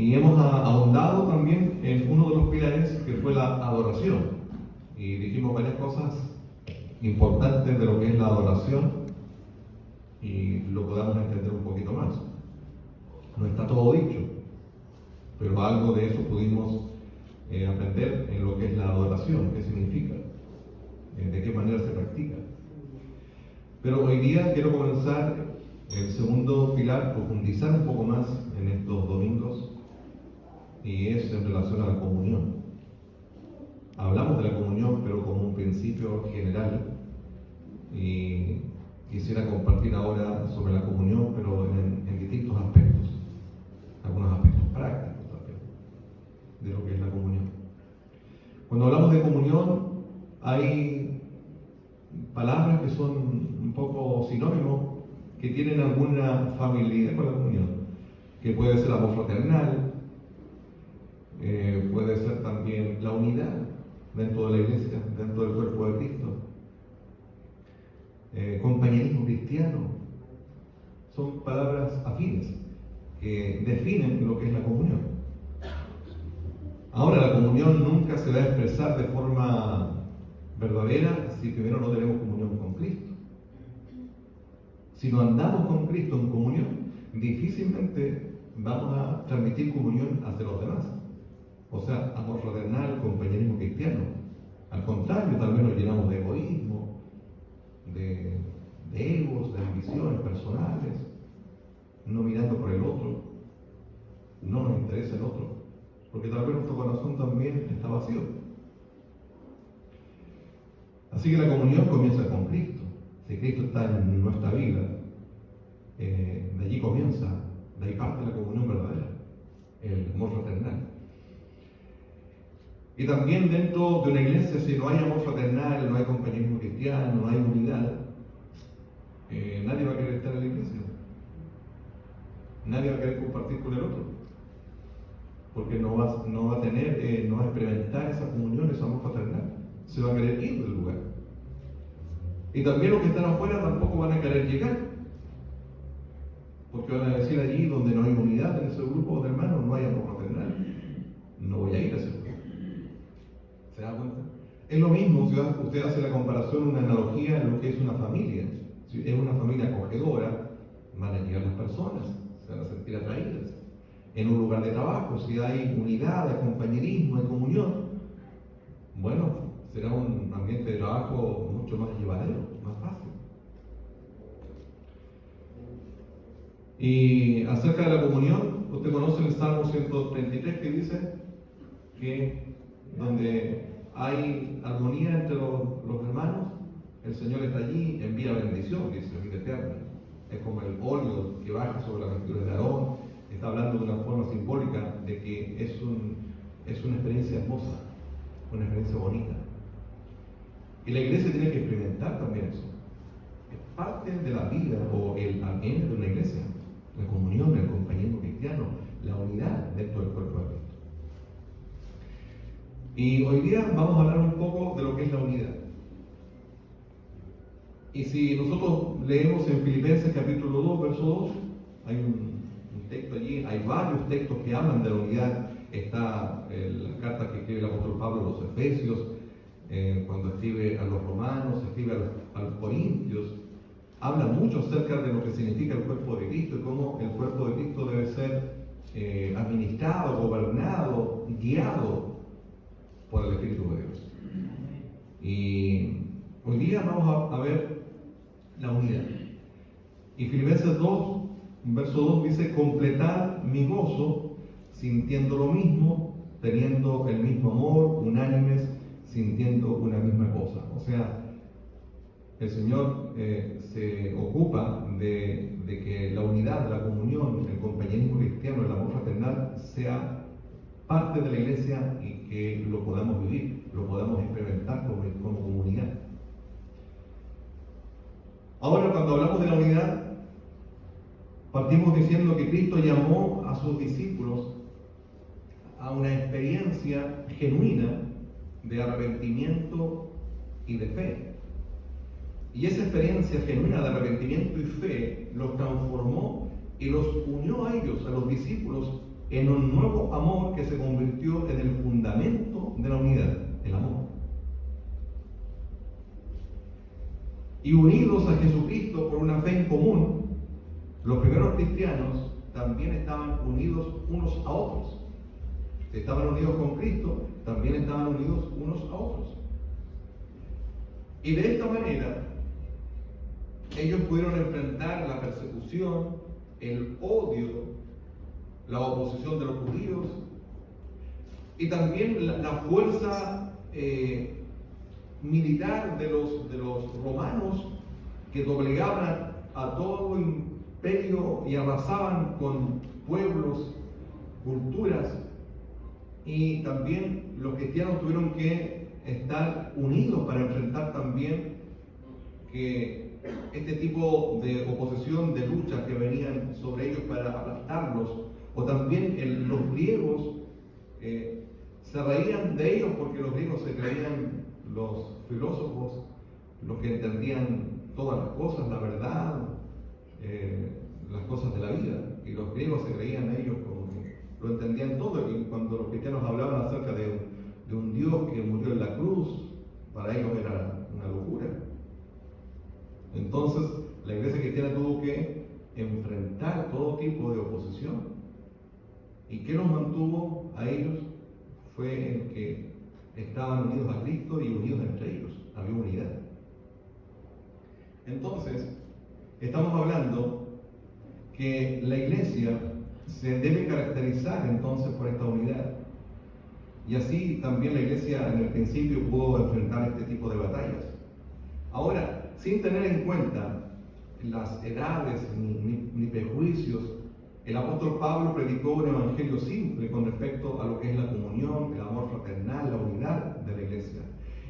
Y hemos ahondado también en uno de los pilares que fue la adoración. Y dijimos varias cosas importantes de lo que es la adoración y lo podamos entender un poquito más. No está todo dicho, pero algo de eso pudimos aprender en lo que es la adoración, qué significa, de qué manera se practica. Pero hoy día quiero comenzar el segundo pilar, profundizar un poco más en estos domingos, y es en relación a la comunión. Hablamos de la comunión, pero como un principio general, y quisiera compartir ahora sobre la comunión, pero en distintos aspectos, algunos aspectos prácticos también, de lo que es la comunión. Cuando hablamos de comunión, hay palabras que son un poco sinónimos, que tienen alguna familiaridad con la comunión, que puede ser amor fraternal, puede ser también la unidad dentro de la iglesia, dentro del cuerpo de Cristo, compañerismo cristiano. Son palabras afines que definen lo que es la comunión. Ahora, la comunión nunca se va a expresar de forma verdadera si primero no tenemos comunión con Cristo. Si no andamos con Cristo en comunión, difícilmente vamos a transmitir comunión hacia los demás. O sea, amor fraternal, compañerismo cristiano. Al contrario, tal vez nos llenamos de egoísmo, de egos, de ambiciones personales, no mirando por el otro, no nos interesa el otro, porque tal vez nuestro corazón también está vacío. Así que la comunión comienza con Cristo. Si Cristo está en nuestra vida, de allí comienza, de ahí parte la comunión verdadera, el amor fraternal. Y también dentro de una iglesia, si no hay amor fraternal, no hay compañerismo cristiano, no hay unidad, nadie va a querer estar en la iglesia. Nadie va a querer compartir con el otro, porque no va a tener, no va a experimentar esa comunión, ese amor fraternal. Se va a querer ir del lugar. Y también los que están afuera tampoco van a querer llegar, porque van a decir allí donde no hay unidad en ese grupo de hermanos, no hay amor fraternal. No voy a ir a ese lugar. ¿Se da cuenta? Es lo mismo si usted hace la comparación, una analogía en lo que es una familia. Si es una familia acogedora, van a llegar las personas, se van a sentir atraídas. En un lugar de trabajo, si hay unidad, hay compañerismo, hay comunión, bueno, será un ambiente de trabajo mucho más llevadero, más fácil. Y acerca de la comunión, usted conoce el Salmo 133 que dice que donde hay armonía entre los hermanos, el Señor está allí, envía bendición, dice la vida eterna. Es como el óleo que baja sobre las vestiduras de Aarón. Está hablando de una forma simbólica de que es una experiencia hermosa, una experiencia bonita. Y la iglesia tiene que experimentar también eso. Es parte de la vida o el ADN de una iglesia. La comunión, el compañerismo cristiano, la unidad dentro del cuerpo de Cristo. Y hoy día vamos a hablar un poco de lo que es la unidad. Y si nosotros leemos en Filipenses capítulo 2, verso 2, hay un texto allí, hay varios textos que hablan de la unidad. Está la carta que escribe el apóstol Pablo a los Efesios, cuando escribe a los romanos, escribe a los corintios, habla mucho acerca de lo que significa el cuerpo de Cristo y cómo el cuerpo de Cristo debe ser administrado, gobernado, guiado por el Espíritu de Dios. Y hoy día vamos a ver la unidad. Y Filipenses 2, verso 2 dice: completad mi gozo, sintiendo lo mismo, teniendo el mismo amor, unánimes, sintiendo una misma cosa. O sea, el Señor se ocupa de que la unidad, la comunión, el compañerismo cristiano, el amor fraternal sea parte de la iglesia y que lo podamos vivir, lo podamos experimentar como comunidad. Ahora, cuando hablamos de la unidad, partimos diciendo que Cristo llamó a sus discípulos a una experiencia genuina de arrepentimiento y de fe. Y esa experiencia genuina de arrepentimiento y fe los transformó y los unió a ellos, a los discípulos, en un nuevo amor que se convirtió en el fundamento de la unidad, el amor. Y unidos a Jesucristo por una fe en común, los primeros cristianos también estaban unidos unos a otros. Si estaban unidos con Cristo, también estaban unidos unos a otros. Y de esta manera, ellos pudieron enfrentar la persecución, el odio, la oposición de los judíos y también la fuerza militar de los romanos que doblegaban a todo imperio y arrasaban con pueblos, culturas. Y también los cristianos tuvieron que estar unidos para enfrentar también que este tipo de oposición, de lucha que venían sobre ellos para aplastarlos, o también los griegos se reían de ellos porque los griegos se creían los filósofos, los que entendían todas las cosas, la verdad, las cosas de la vida, y los griegos se creían ellos como que lo entendían todo, y cuando los cristianos hablaban acerca de un Dios que murió en la cruz, para ellos era una locura. Entonces, la iglesia cristiana tuvo que enfrentar todo tipo de oposición. ¿Y qué los mantuvo a ellos? Fue el que estaban unidos a Cristo y unidos entre ellos. Había unidad. Entonces, estamos hablando que la iglesia se debe caracterizar entonces por esta unidad. Y así también la iglesia en el principio pudo enfrentar este tipo de batallas. Ahora, sin tener en cuenta las edades ni prejuicios, el apóstol Pablo predicó un evangelio simple con respecto a lo que es la comunión, el amor fraternal, la unidad de la iglesia.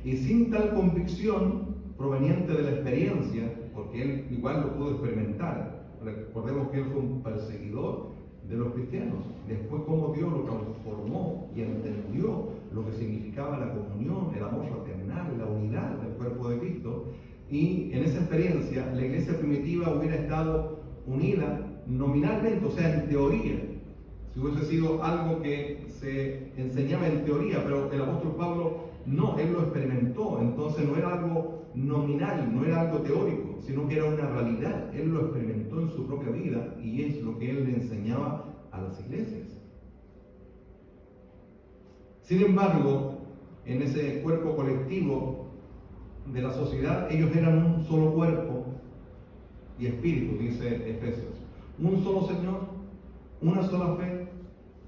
Y sin tal convicción proveniente de la experiencia, porque él igual lo pudo experimentar. Recordemos que él fue un perseguidor de los cristianos. Después, cómo Dios lo transformó y entendió lo que significaba la comunión, el amor fraternal, la unidad del cuerpo de Cristo. Y en esa experiencia, la iglesia primitiva hubiera estado unida nominalmente, o sea, en teoría. Si hubiese sido algo que se enseñaba en teoría, pero el apóstol Pablo no, él lo experimentó. Entonces no era algo nominal, no era algo teórico, sino que era una realidad. Él lo experimentó en su propia vida y es lo que él le enseñaba a las iglesias. Sin embargo, en ese cuerpo colectivo de la sociedad, ellos eran un solo cuerpo y espíritu, dice Efesios. Un solo Señor, una sola fe,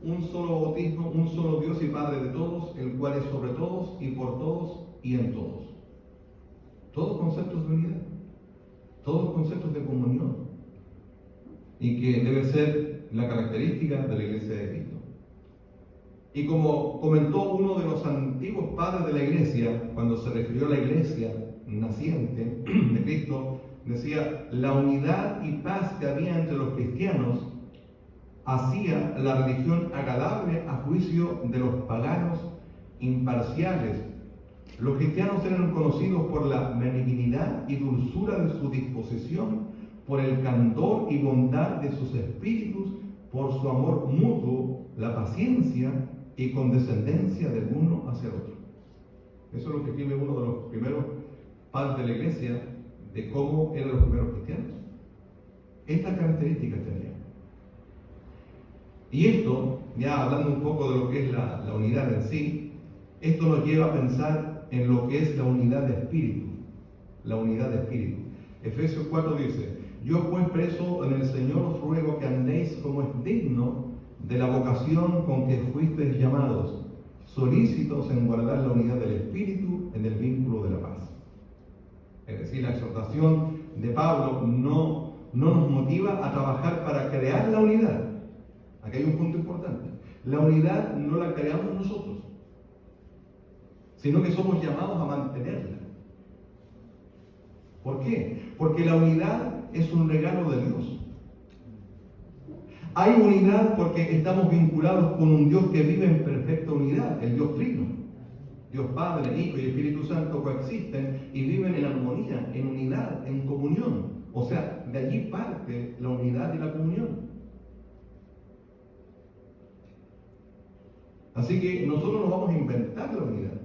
un solo bautismo, un solo Dios y Padre de todos, el cual es sobre todos y por todos y en todos. Todos conceptos de unidad, todos conceptos de comunión, y que debe ser la característica de la iglesia de Cristo. Y como comentó uno de los antiguos padres de la iglesia, cuando se refirió a la iglesia naciente de Cristo, decía: la unidad y paz que había entre los cristianos hacía la religión agradable a juicio de los paganos imparciales. Los cristianos eran conocidos por la benignidad y dulzura de su disposición, por el candor y bondad de sus espíritus, por su amor mutuo, la paciencia y condescendencia del uno hacia el otro. Eso es lo que escribe uno de los primeros padres de la iglesia, de cómo eran los primeros cristianos. Estas características tenían. Y esto, ya hablando un poco de lo que es la unidad en sí, esto nos lleva a pensar en lo que es la unidad de espíritu. La unidad de espíritu. Efesios 4 dice: yo pues preso en el Señor os ruego que andéis como es digno de la vocación con que fuisteis llamados, solícitos en guardar la unidad del espíritu en el vínculo de la paz. Es decir, la exhortación de Pablo no nos motiva a trabajar para crear la unidad. Aquí hay un punto importante. La unidad no la creamos nosotros, sino que somos llamados a mantenerla. ¿Por qué? Porque la unidad es un regalo de Dios. Hay unidad porque estamos vinculados con un Dios que vive en perfecta unidad, el Dios Trino. Dios Padre, Hijo y Espíritu Santo coexisten y viven en armonía, en unidad, en comunión. O sea, de allí parte la unidad y la comunión. Así que nosotros no vamos a inventar la unidad.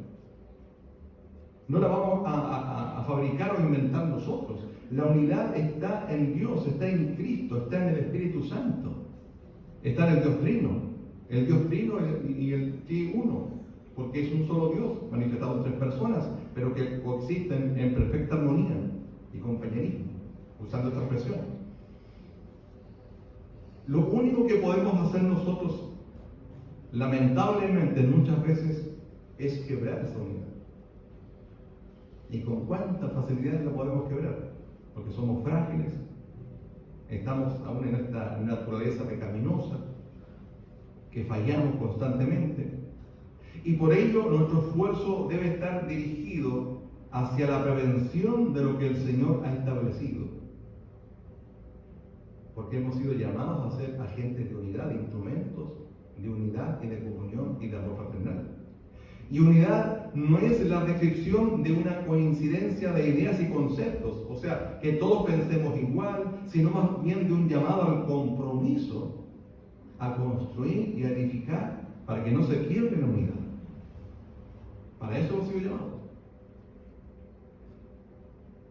No la vamos a fabricar o inventar nosotros. La unidad está en Dios, está en Cristo, está en el Espíritu Santo, está en el Dios Trino. El Dios Trino y el Tri-Uno, porque es un solo Dios, manifestado en tres personas, pero que coexisten en perfecta armonía y compañerismo, usando esta expresión. Lo único que podemos hacer nosotros, lamentablemente muchas veces, es quebrar esa unidad. ¿Y con cuánta facilidad la podemos quebrar? Porque somos frágiles, estamos aún en esta naturaleza pecaminosa, que fallamos constantemente, y por ello nuestro esfuerzo debe estar dirigido hacia la prevención de lo que el Señor ha establecido, porque hemos sido llamados a ser agentes de unidad, instrumentos de unidad y de comunión y de amor fraternal. Y unidad no es la descripción de una coincidencia de ideas y conceptos, o sea, que todos pensemos igual, sino más bien de un llamado al compromiso, a construir y a edificar para que no se quiebre la unidad. Para eso hemos sido llamados.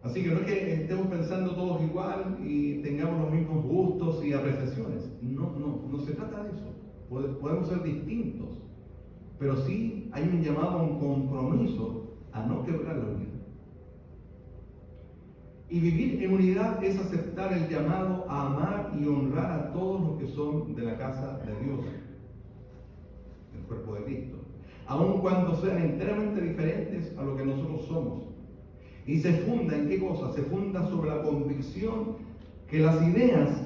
Así que no es que estemos pensando todos igual y tengamos los mismos gustos y apreciaciones. No se trata de eso. Podemos ser distintos, pero sí hay un llamado a un compromiso a no quebrar la unidad. Y vivir en unidad es aceptar el llamado a amar y honrar a todos los que son de la casa de Dios, el cuerpo de Cristo, aun cuando sean enteramente diferentes a lo que nosotros somos. Y se funda ¿en qué cosa? Se funda sobre la convicción que las ideas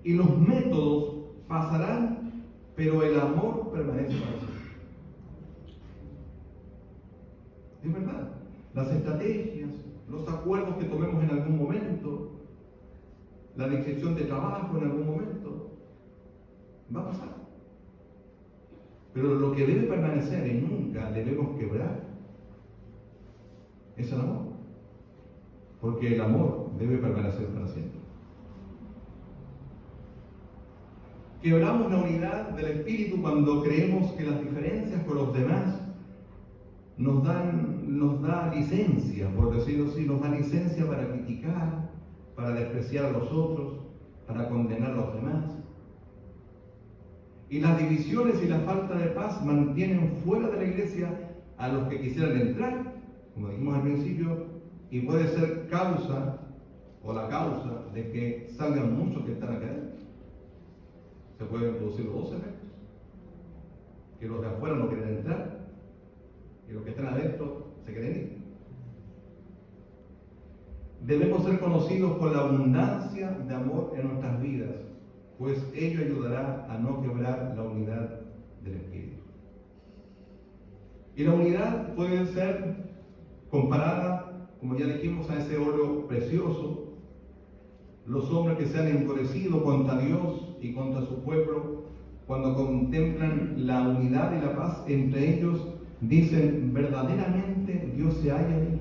y los métodos pasarán, pero el amor permanece para siempre. Es verdad, las estrategias, los acuerdos que tomemos en algún momento, la descripción de trabajo en algún momento, va a pasar. Pero lo que debe permanecer y nunca debemos quebrar es el amor. Porque el amor debe permanecer para siempre. Quebramos la unidad del espíritu cuando creemos que las diferencias con los demás nos da licencia, por decirlo así, nos da licencia para criticar, para despreciar a los otros, para condenar a los demás. Y las divisiones y la falta de paz mantienen fuera de la iglesia a los que quisieran entrar, como dijimos al principio, y puede ser causa o la causa de que salgan muchos que están acá adentro. Se pueden producir los dos efectos: que los de afuera no quieren entrar y los que están adentro se quieren ir. Debemos ser conocidos por la abundancia de amor en nuestras vidas, pues ello ayudará a no quebrar la unidad del espíritu. Y la unidad puede ser comparada, como ya dijimos, a ese oro precioso. Los hombres que se han endurecido contra Dios y contra su pueblo, cuando contemplan la unidad y la paz entre ellos, dicen: verdaderamente Dios se halla en ellos.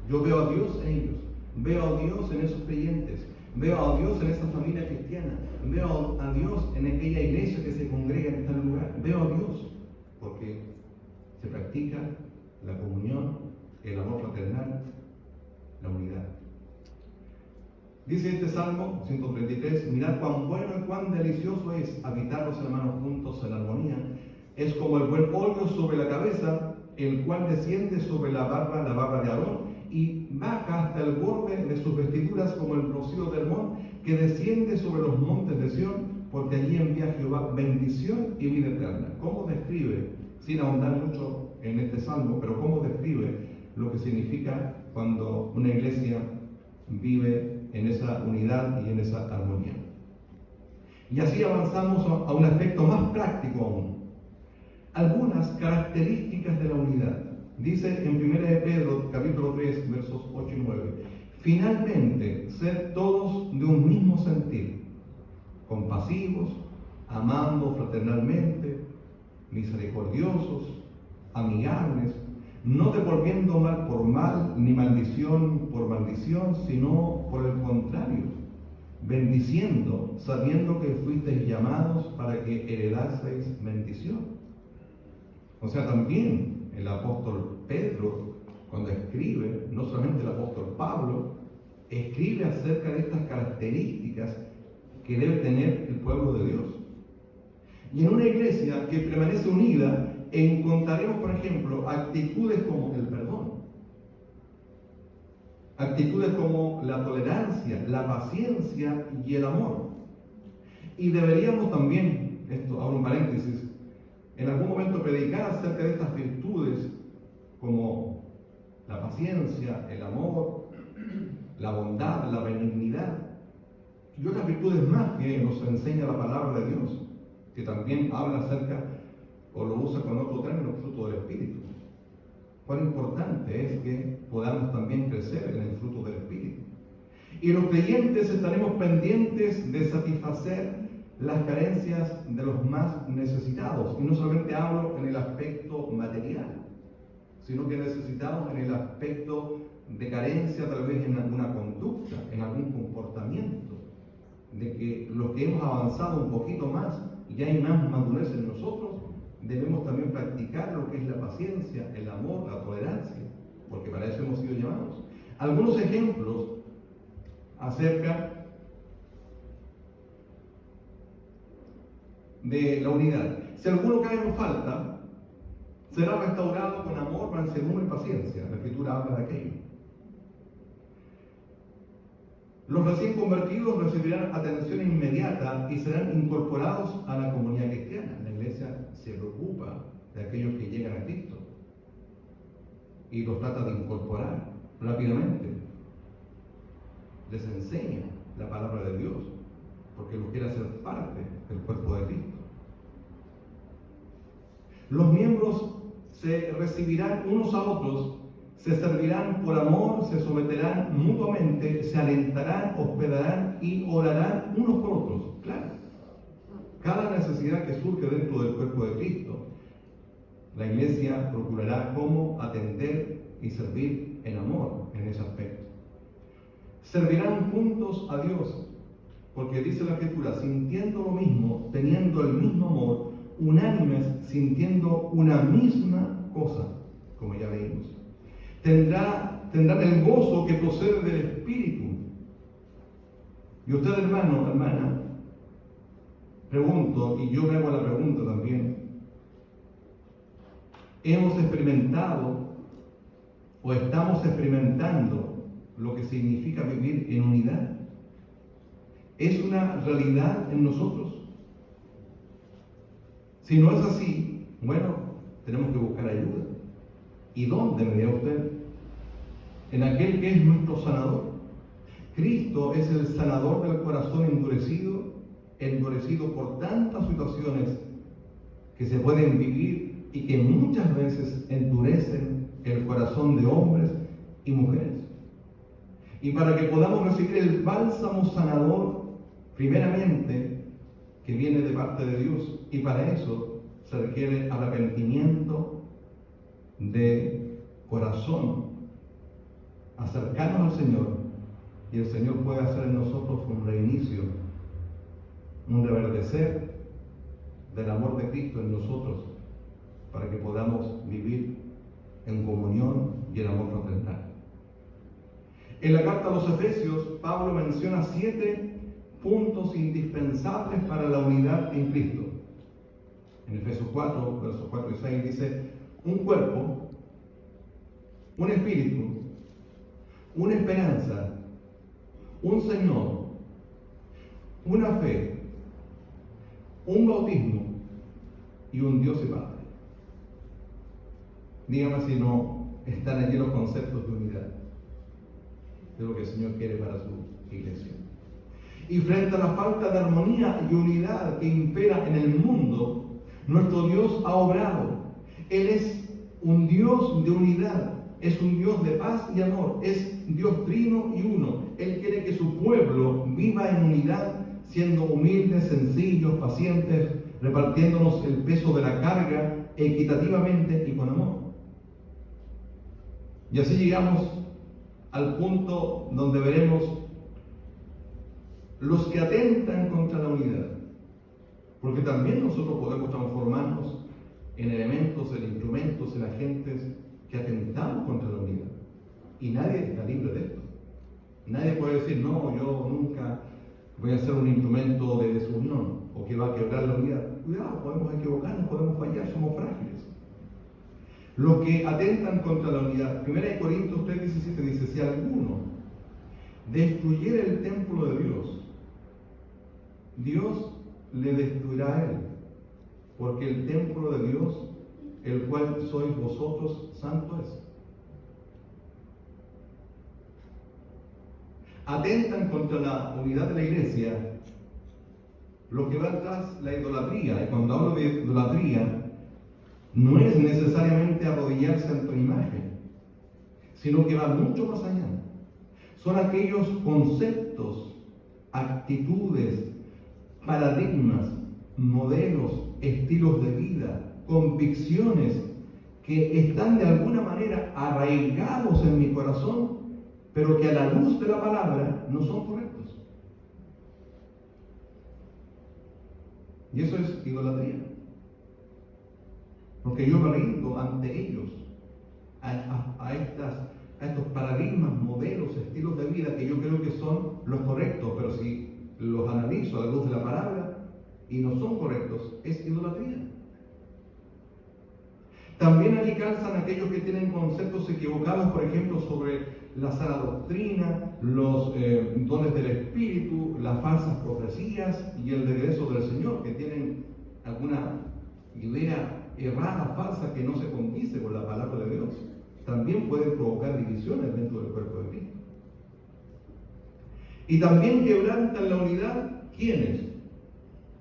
Yo veo a Dios en ellos, veo a Dios en esos creyentes, veo a Dios en esa familia cristiana, veo a Dios en aquella iglesia que se congrega en tal lugar, veo a Dios, porque se practica la comunión, el amor fraternal, la unidad. Dice este Salmo 133: mirad cuán bueno y cuán delicioso es habitar los hermanos juntos en armonía. Es como el buen óleo sobre la cabeza, el cual desciende sobre la barba de Aarón, y baja hasta el borde de sus vestiduras, como el rocío de Hermón, que desciende sobre los montes de Sión, porque allí envía Jehová bendición y vida eterna. ¿Cómo describe, sin ahondar mucho en este salmo, pero cómo describe lo que significa cuando una iglesia vive en esa unidad y en esa armonía? Y así avanzamos a un aspecto más práctico aún. Algunas características de la unidad. Dice en 1 de Pedro, capítulo 3, versos 8 y 9: finalmente, sed todos de un mismo sentir, compasivos, amando fraternalmente, misericordiosos, amigables, no devolviendo mal por mal, ni maldición por maldición, sino por el contrario, bendiciendo, sabiendo que fuisteis llamados para que heredaseis bendición. O sea, también el apóstol Pedro, cuando escribe, no solamente el apóstol Pablo, escribe acerca de estas características que debe tener el pueblo de Dios. Y en una iglesia que permanece unida, encontraremos, por ejemplo, actitudes como el perdón, actitudes como la tolerancia, la paciencia y el amor. Y deberíamos también, esto abro un paréntesis, en algún momento predicar acerca de estas virtudes como la paciencia, el amor, la bondad, la benignidad y otras virtudes más que nos enseña la palabra de Dios, que también habla acerca o lo usa con otro término, fruto del Espíritu. Cuán importante es que podamos también crecer en el fruto del Espíritu. Y los creyentes estaremos pendientes de satisfacer las carencias de los más necesitados. Y no solamente hablo en el aspecto material, sino que necesitamos en el aspecto de carencia, tal vez en alguna conducta, en algún comportamiento, de que los que hemos avanzado un poquito más y ya hay más madurez en nosotros, debemos también practicar lo que es la paciencia, el amor, la tolerancia, porque para eso hemos sido llamados. Algunos ejemplos acerca de la unidad. Si alguno cae en falta, será restaurado con amor, mansedumbre y paciencia. La Escritura habla de aquello. Los recién convertidos recibirán atención inmediata y serán incorporados a la comunidad cristiana. La iglesia se preocupa de aquellos que llegan a Cristo y los trata de incorporar rápidamente. Les enseña la palabra de Dios porque los quiere hacer parte del cuerpo de Cristo. Los miembros se recibirán unos a otros, se servirán por amor, se someterán mutuamente, se alentarán, hospedarán y orarán unos por otros. Claro, cada necesidad que surge dentro del cuerpo de Cristo, la iglesia procurará cómo atender y servir en amor en ese aspecto. Servirán juntos a Dios, porque dice la Escritura, sintiendo lo mismo, teniendo el mismo amor, unánimes, sintiendo una misma cosa, como ya leímos. Tendrán el gozo que procede del Espíritu. Y usted, hermano, hermana, pregunto, y yo me hago la pregunta también, ¿hemos experimentado o estamos experimentando lo que significa vivir en unidad? ¿Es una realidad en nosotros? Si no es así, bueno, tenemos que buscar ayuda. ¿Y dónde, me dirá usted? En aquel que es nuestro sanador. Cristo es el sanador del corazón endurecido por tantas situaciones que se pueden vivir y que muchas veces endurecen el corazón de hombres y mujeres. Y para que podamos recibir el bálsamo sanador, primeramente, que viene de parte de Dios, y para eso se requiere arrepentimiento de corazón, acercarnos al Señor, y el Señor puede hacer en nosotros un reinicio, un reverdecer del amor de Cristo en nosotros, para que podamos vivir en comunión y en amor fraternal. En la carta a los Efesios, Pablo menciona 7 puntos indispensables para la unidad en Cristo. En Efesios 4, versos 4 y 6 dice, un cuerpo, un espíritu, una esperanza, un Señor, una fe, un bautismo y un Dios y Padre. Dígame si no están allí los conceptos de unidad, de lo que el Señor quiere para su iglesia. Y frente a la falta de armonía y unidad que impera en el mundo, nuestro Dios ha obrado. Él es un Dios de unidad, es un Dios de paz y amor, es Dios trino y uno. Él quiere que su pueblo viva en unidad, siendo humildes, sencillos, pacientes, repartiéndonos el peso de la carga equitativamente y con amor. Y así llegamos al punto donde veremos los que atentan contra la unidad, porque también nosotros podemos transformarnos en elementos, en instrumentos, en agentes que atentamos contra la unidad. Y nadie está libre de esto. Nadie puede decir, no, yo nunca voy a ser un instrumento de desunión o que va a quebrar la unidad. Cuidado, podemos equivocarnos, podemos fallar, somos frágiles. Los que atentan contra la unidad. 1 Corintios 3:17 dice, si alguno destruyera el templo de Dios, Dios le destruirá a él, porque el templo de Dios, el cual sois vosotros, santo es. Atentan contra la unidad de la iglesia lo que va tras la idolatría. Y cuando hablo de idolatría, no es necesariamente arrodillarse ante una imagen, sino que va mucho más allá. Son aquellos conceptos, actitudes, paradigmas, modelos, estilos de vida, convicciones que están de alguna manera arraigados en mi corazón, pero que a la luz de la palabra no son correctos. Y eso es idolatría. Porque yo me rindo ante ellos, a estos paradigmas, modelos, estilos de vida que yo creo que son los correctos, pero si los analizo a la luz de la palabra y no son correctos, es idolatría. También aquí calzan aquellos que tienen conceptos equivocados, por ejemplo, sobre la sana doctrina, los dones del Espíritu, las falsas profecías y el regreso del Señor, que tienen alguna idea errada, falsa, que no se condice con la palabra de Dios. También pueden provocar divisiones dentro del cuerpo de Cristo. Y también quebrantan la unidad, ¿quiénes?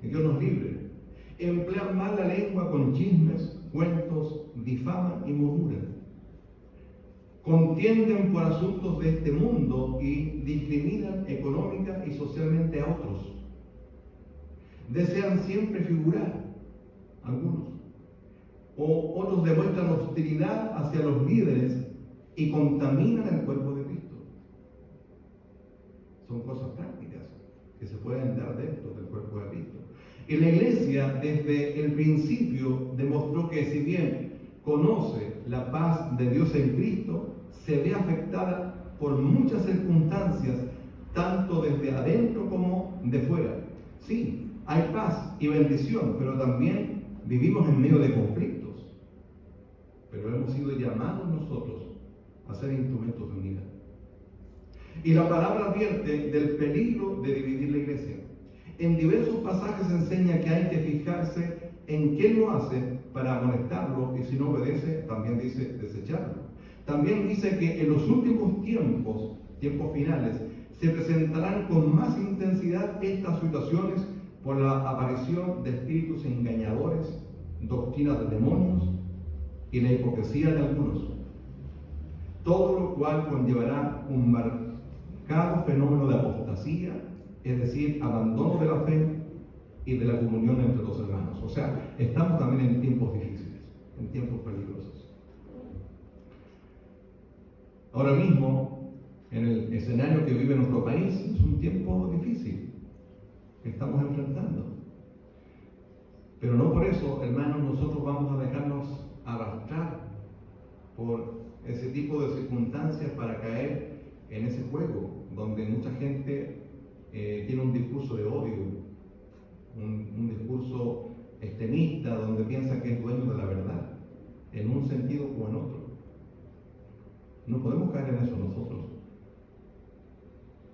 Que Dios nos libre. Emplean mal la lengua con chismes, cuentos, difaman y murmuran. Contienden por asuntos de este mundo y discriminan económica y socialmente a otros. Desean siempre figurar, algunos. O otros demuestran hostilidad hacia los líderes y contaminan el cuerpo de Cristo. Son cosas prácticas que se pueden dar dentro del cuerpo de Cristo. Y la iglesia desde el principio demostró que si bien conoce la paz de Dios en Cristo, se ve afectada por muchas circunstancias, tanto desde adentro como de fuera. Sí, hay paz y bendición, pero también vivimos en medio de conflictos. Pero hemos sido llamados nosotros a ser instrumentos de unidad. Y la palabra advierte del peligro de dividir la iglesia. En diversos pasajes enseña que hay que fijarse en quién lo hace para amonestarlo, y si no obedece, también dice desecharlo. También dice que en los últimos tiempos finales, se presentarán con más intensidad estas situaciones por la aparición de espíritus engañadores, doctrinas de demonios y la hipocresía de algunos. Todo lo cual conllevará un marcado fenómeno de apostasía, es decir, abandono de la fe y de la comunión entre los hermanos. O sea, estamos también en tiempos difíciles, en tiempos peligrosos. Ahora mismo, en el escenario que vive nuestro país, es un tiempo difícil que estamos enfrentando. Pero no por eso, hermanos, nosotros vamos a dejarnos arrastrar por ese tipo de circunstancias para caer en ese juego, donde mucha gente tiene un discurso de odio, un discurso extremista, donde piensa que es dueño de la verdad, en un sentido o en otro. No podemos caer en eso nosotros.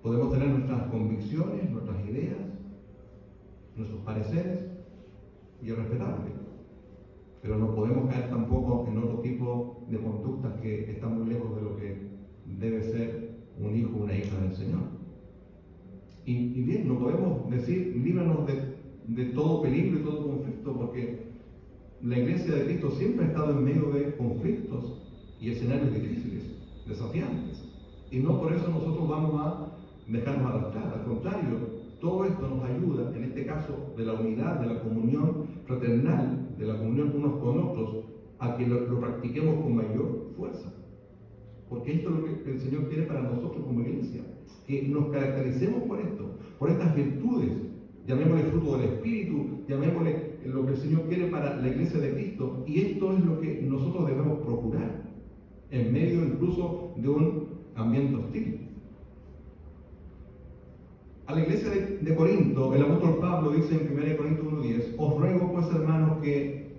Podemos tener nuestras convicciones, nuestras ideas, nuestros pareceres, y es respetable. Pero no podemos caer tampoco en otro tipo de conductas que están muy lejos de lo que debe ser un hijo o una hija del Señor. Y bien, no podemos decir, líbranos de todo peligro y todo conflicto, porque la iglesia de Cristo siempre ha estado en medio de conflictos y escenarios difíciles, desafiantes. Y no por eso nosotros vamos a dejarnos arrastrar. Al contrario, todo esto nos ayuda, en este caso, de la unidad, de la comunión fraternal, de la comunión unos con otros, a que lo practiquemos con mayor fuerza. Porque esto es lo que el Señor quiere para nosotros como iglesia, que nos caractericemos por esto. por estas virtudes, llamémosle fruto del Espíritu, llamémosle lo que el Señor quiere para la iglesia de Cristo. Y esto es lo que nosotros debemos procurar, en medio incluso de un ambiente hostil. A la iglesia de Corinto, el apóstol Pablo dice en 1 Corintios 1:10: os ruego pues, hermanos, que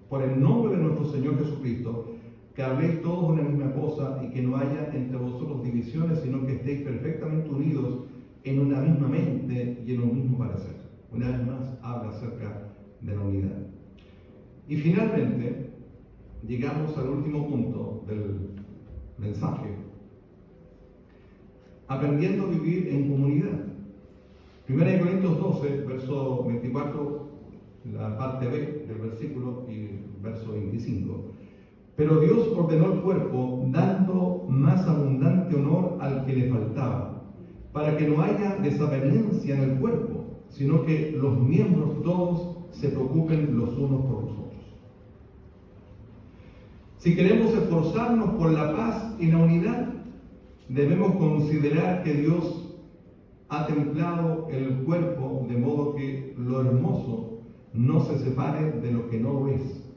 por el nombre de nuestro Señor Jesucristo, que habléis todos una misma cosa y que no haya entre vosotros divisiones, sino que estéis perfectamente unidos en una misma mente y en un mismo parecer. Una vez más habla acerca de la unidad. Y finalmente llegamos al último punto del mensaje: aprendiendo a vivir en comunidad. 1 Corintios 12, verso 24, la parte B del versículo, y verso 25. Pero Dios ordenó el cuerpo, dando más abundante honor al que le faltaba, para que no haya desavenencia en el cuerpo, sino que los miembros todos se preocupen los unos por los otros. Si queremos esforzarnos por la paz y la unidad, debemos considerar que Dios ha templado el cuerpo de modo que lo hermoso no se separe de lo que no lo es,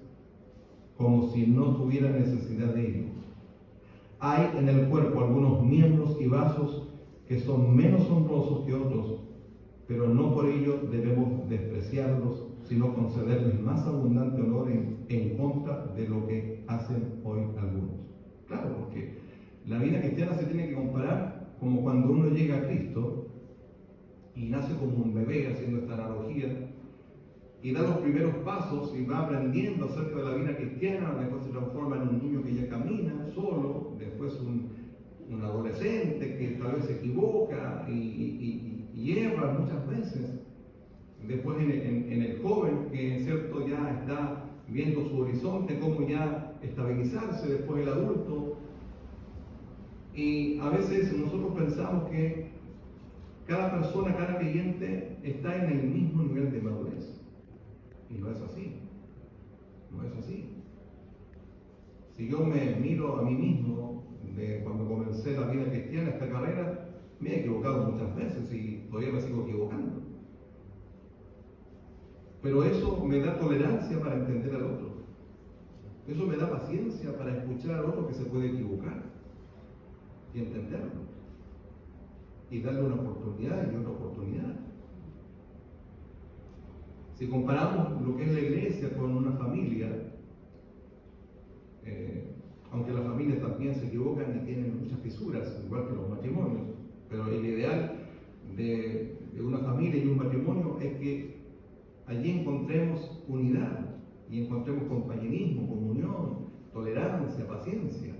como si no tuviera necesidad de ello. Hay en el cuerpo algunos miembros y vasos que son menos honrosos que otros, pero no por ello debemos despreciarlos, sino concederles más abundante honor en contra de lo que hacen hoy algunos. Claro, porque la vida cristiana se tiene que comparar como cuando uno llega a Cristo y nace como un bebé, haciendo esta analogía, y da los primeros pasos y va aprendiendo acerca de la vida cristiana. Después se transforma en un niño que ya camina solo, después un adolescente que tal vez se equivoca y erra muchas veces, después en el joven que cierto ya está viendo su horizonte, cómo ya estabilizarse, después el adulto. Y a veces nosotros pensamos que cada persona, cada creyente está en el mismo nivel de madurez. Y no es así. No es así. Si yo me miro a mí mismo de cuando comencé la vida cristiana, esta carrera, me he equivocado muchas veces y todavía me sigo equivocando. Pero eso me da tolerancia para entender al otro. Eso me da paciencia para escuchar al otro que se puede equivocar y entenderlo. Y darle una oportunidad y otra oportunidad. Si comparamos lo que es la iglesia con una familia, aunque las familias también se equivocan y tienen muchas fisuras, igual que los matrimonios, pero el ideal de una familia y un matrimonio es que allí encontremos unidad y encontremos compañerismo, comunión, tolerancia, paciencia.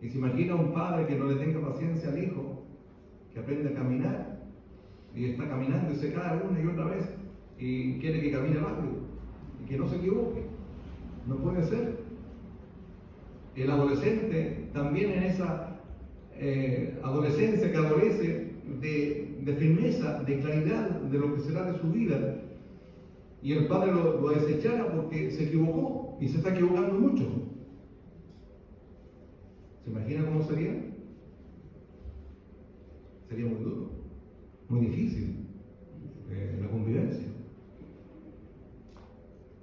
Y se imagina un padre que no le tenga paciencia al hijo, que aprende a caminar y está caminando y se cae una y otra vez y quiere que camine rápido y que no se equivoque. No puede ser. El adolescente también, en esa adolescencia que adolece de firmeza, de claridad de lo que será de su vida, y el padre lo desechara porque se equivocó y se está equivocando mucho. ¿Se imagina cómo sería? Sería muy duro, muy difícil la convivencia.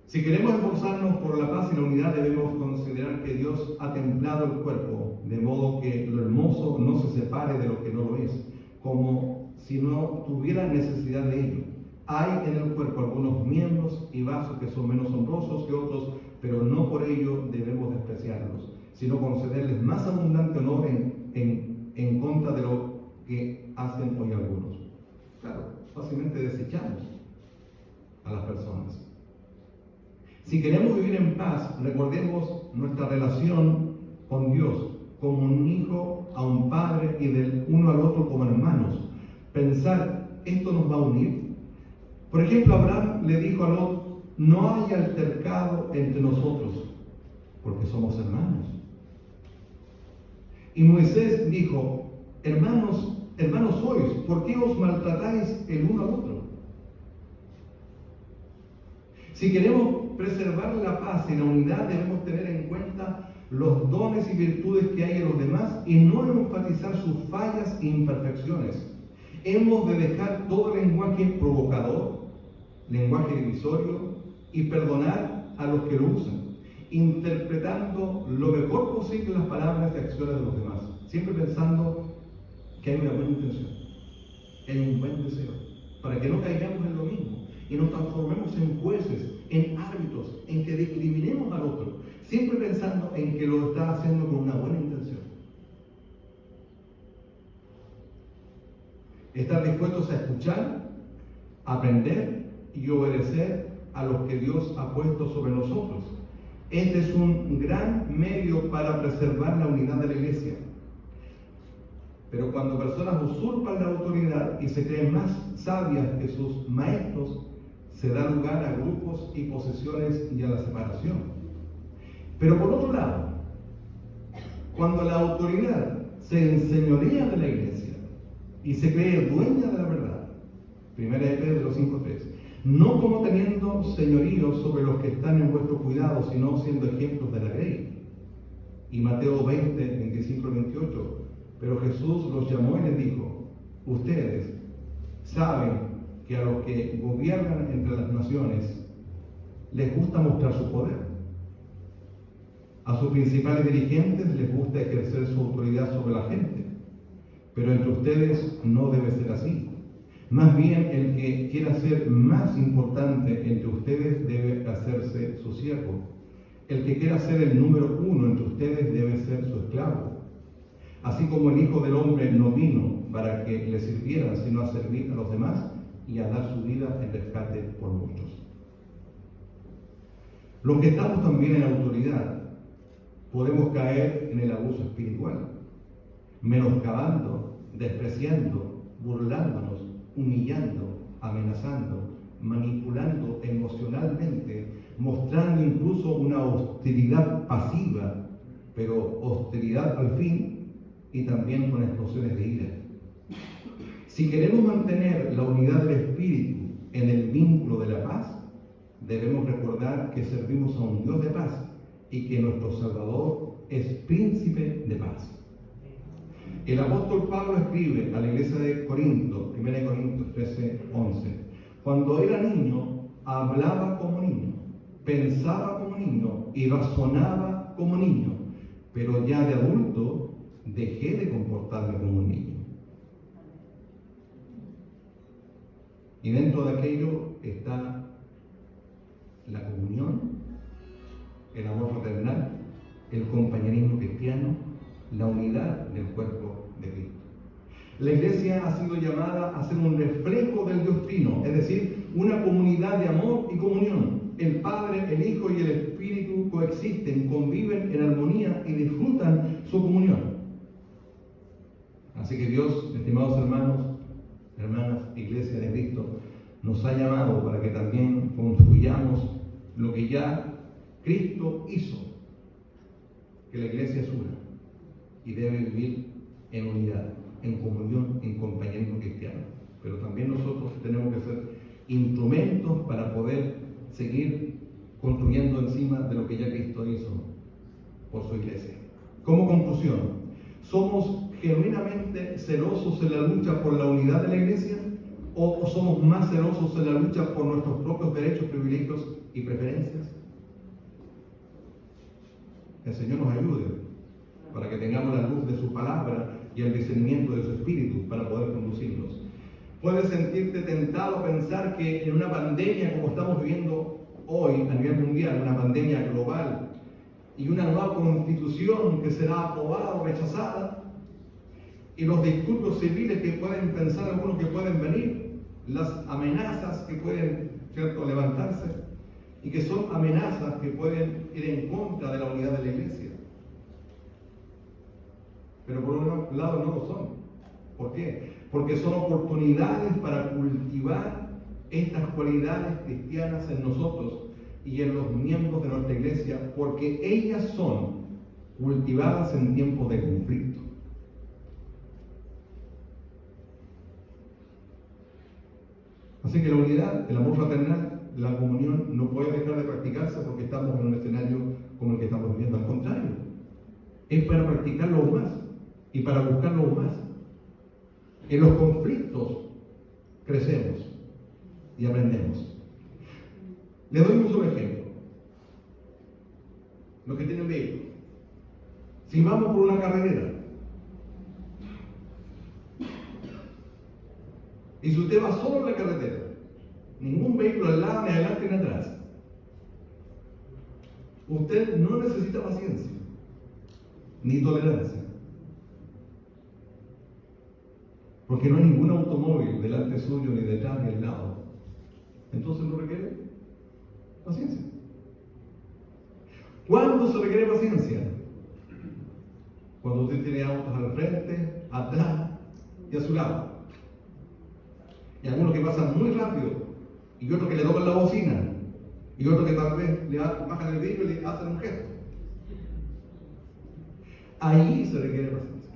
Si queremos esforzarnos por la paz y la unidad, debemos considerar que Dios ha templado el cuerpo, de modo que lo hermoso no se separe de lo que no lo es, como si no tuviera necesidad de ello. Hay en el cuerpo algunos miembros y vasos que son menos honrosos que otros, pero no por ello debemos despreciarlos, sino concederles más abundante honor en contra de lo que hacen hoy algunos. Claro, fácilmente desechamos a las personas. Si queremos vivir en paz, recordemos nuestra relación con Dios, como un hijo a un padre y del uno al otro como hermanos. Pensar, ¿esto nos va a unir? Por ejemplo, Abraham le dijo a Lot: no hay altercado entre nosotros, porque somos hermanos. Y Moisés dijo: hermanos sois, ¿por qué os maltratáis el uno al otro? Si queremos preservar la paz y la unidad, debemos tener en cuenta los dones y virtudes que hay en los demás y no enfatizar sus fallas e imperfecciones. Hemos de dejar todo lenguaje provocador, lenguaje divisorio, y perdonar a los que lo usan, interpretando lo mejor posible las palabras y acciones de los demás, siempre pensando que hay una buena intención, que hay un buen deseo, para que no caigamos en lo mismo y nos transformemos en jueces, en árbitros, en que discriminemos al otro, siempre pensando en que lo está haciendo con una buena intención. Estar dispuestos a escuchar, aprender y obedecer a los que Dios ha puesto sobre nosotros. Este es un gran medio para preservar la unidad de la iglesia. Pero cuando personas usurpan la autoridad y se creen más sabias que sus maestros, se da lugar a grupos y posesiones y a la separación. Pero por otro lado, cuando la autoridad se enseñorea de la iglesia y se cree dueña de la verdad, 1 Pedro 5:3, no como teniendo señorío sobre los que están en vuestro cuidado, sino siendo ejemplos de la ley. Y Mateo 20:25-28, pero Jesús los llamó y les dijo: ustedes saben que a los que gobiernan entre las naciones les gusta mostrar su poder. A sus principales dirigentes les gusta ejercer su autoridad sobre la gente, pero entre ustedes no debe ser así. Más bien, el que quiera ser más importante entre ustedes debe hacerse su siervo. El que quiera ser el número uno entre ustedes debe ser su esclavo. Así como el Hijo del Hombre no vino para que le sirvieran, sino a servir a los demás y a dar su vida en rescate por muchos. Los que estamos también en autoridad podemos caer en el abuso espiritual, menoscabando, despreciando, burlándonos, humillando, amenazando, manipulando emocionalmente, mostrando incluso una hostilidad pasiva, pero hostilidad al fin, y también con explosiones de ira. Si queremos mantener la unidad del espíritu en el vínculo de la paz, debemos recordar que servimos a un Dios de paz y que nuestro Salvador es príncipe de paz. El apóstol Pablo escribe a la iglesia de Corinto, 1 Corintios 13:11, cuando era niño, hablaba como niño, pensaba como niño y razonaba como niño, pero ya de adulto dejé de comportarme como un niño. Y dentro de aquello está la comunión, el amor fraternal, el compañerismo cristiano, la unidad del cuerpo de Cristo. La iglesia ha sido llamada a ser un reflejo del Dios Trino, es decir, una comunidad de amor y comunión. El Padre, el Hijo y el Espíritu coexisten, conviven en armonía y disfrutan su comunión. Así que Dios, estimados hermanos, hermanas, iglesia de Cristo, nos ha llamado para que también construyamos lo que ya Cristo hizo, que la iglesia es una y debe vivir en unidad, en comunión, en compañerismo cristiano. Pero también nosotros tenemos que ser instrumentos para poder seguir construyendo encima de lo que ya Cristo hizo por su iglesia. Como conclusión, ¿somos genuinamente celosos en la lucha por la unidad de la iglesia? ¿O somos más celosos en la lucha por nuestros propios derechos, privilegios y preferencias? El Señor nos ayude para que tengamos la luz de su palabra y el discernimiento de su espíritu para poder conducirnos. Puedes sentirte tentado a pensar que en una pandemia como estamos viviendo hoy a nivel mundial, una pandemia global, y una nueva constitución que será aprobada o rechazada, y los disturbios civiles que pueden pensar algunos que pueden venir, las amenazas que pueden, ¿cierto?, levantarse, y que son amenazas que pueden ir en contra de la unidad de la iglesia. Pero por un lado no lo son. ¿Por qué? Porque son oportunidades para cultivar estas cualidades cristianas en nosotros y en los miembros de nuestra iglesia, porque ellas son cultivadas en tiempos de conflicto. Así que la unidad, el amor fraternal, la comunión no puede dejar de practicarse porque estamos en un escenario como el que estamos viviendo. Al contrario, es para practicarlo aún más y para buscarlo aún más. En los conflictos crecemos y aprendemos. Le doy un solo ejemplo. Los que tienen vehículos. Si vamos por una carretera y si usted va solo en la carretera, ningún vehículo al lado, ni adelante ni atrás, usted no necesita paciencia ni tolerancia, porque no hay ningún automóvil delante suyo, ni detrás, ni al lado. Entonces no requiere paciencia. ¿Cuándo se requiere paciencia? Cuando usted tiene autos al frente, atrás y a su lado. Y algunos que pasan muy rápido, y otros que le tocan la bocina, y otros que tal vez le bajan el vidrio y le hacen un gesto. Allí se requiere paciencia.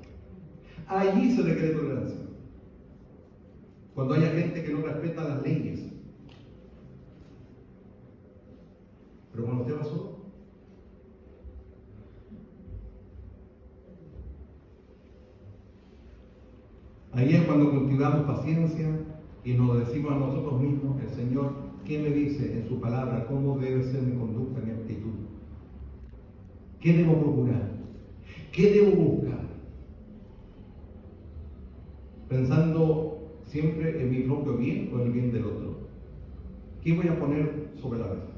Allí se requiere tolerancia. Cuando haya gente que no respeta las leyes. Pero cuando usted va solo, ahí es cuando cultivamos paciencia y nos decimos a nosotros mismos: el Señor, ¿qué me dice en su palabra? ¿Cómo debe ser mi conducta, mi actitud? ¿Qué debo procurar? ¿Qué debo buscar? Pensando siempre en mi propio bien o en el bien del otro. ¿Qué voy a poner sobre la mesa?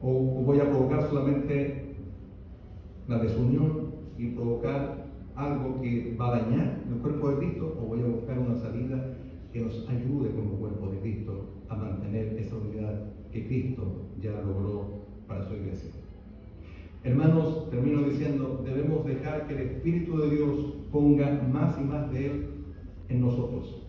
¿O voy a provocar solamente la desunión y provocar algo que va a dañar el cuerpo de Cristo? ¿O voy a buscar una salida que nos ayude como cuerpo de Cristo a mantener esa unidad que Cristo ya logró para su iglesia? Hermanos, termino diciendo, debemos dejar que el Espíritu de Dios ponga más y más de Él en nosotros,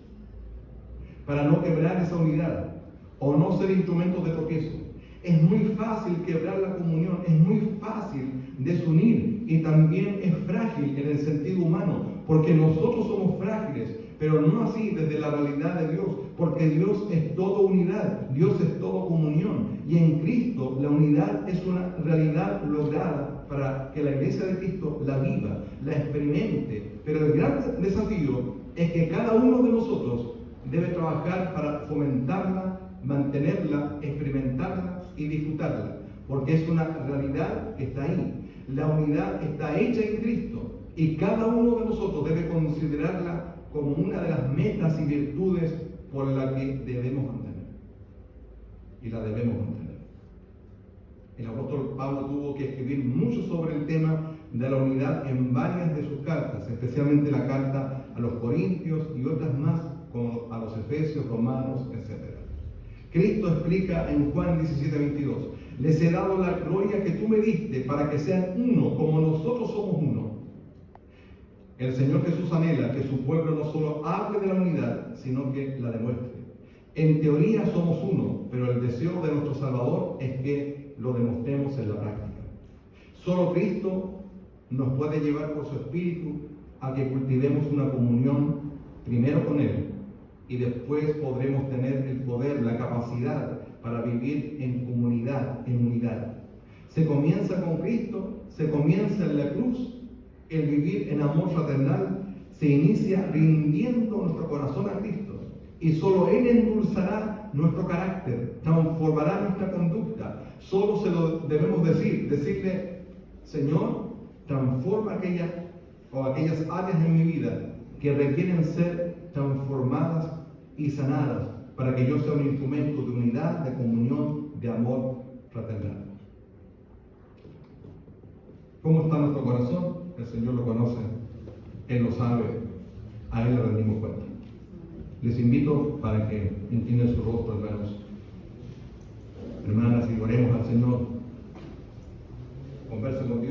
para no quebrar esa unidad o no ser instrumentos de tropiezo. Es muy fácil quebrar la comunión, es muy fácil desunir y también es frágil en el sentido humano, porque nosotros somos frágiles, pero no así desde la realidad de Dios, porque Dios es todo unidad, Dios es todo comunión, y en Cristo la unidad es una realidad lograda para que la iglesia de Cristo la viva, la experimente. Pero el gran desafío es que cada uno de nosotros debe trabajar para fomentarla, mantenerla, experimentarla y disfrutarla, porque es una realidad que está ahí. La unidad está hecha en Cristo y cada uno de nosotros debe considerarla como una de las metas y virtudes por la que debemos mantener. Y la debemos mantener. El apóstol Pablo tuvo que escribir mucho sobre el tema de la unidad en varias de sus cartas, especialmente la carta a los Corintios y otras más, como a los Efesios, Romanos, etc. Cristo explica en Juan 17:22: les he dado la gloria que tú me diste para que sean uno como nosotros somos uno. El Señor Jesús anhela que su pueblo no solo hable de la unidad, sino que la demuestre. En teoría somos uno, pero el deseo de nuestro Salvador es que lo demostremos en la práctica. Solo Cristo nos puede llevar por su Espíritu a que cultivemos una comunión primero con Él, y después podremos tener el poder, la capacidad para vivir en comunidad, en unidad. Se comienza con Cristo, se comienza en la cruz. El vivir en amor fraternal se inicia rindiendo nuestro corazón a Cristo, y solo Él endulzará nuestro carácter, transformará nuestra conducta. Solo se lo debemos decirle: Señor, transforma aquellas áreas en mi vida que requieren ser transformadas y sanadas, para que yo sea un instrumento de unidad, de comunión, de amor fraternal. ¿Cómo está nuestro corazón? El Señor lo conoce, Él lo sabe, a Él le rendimos cuenta. Les invito para que inclinen su rostro, hermanos, hermanas, y oremos al Señor.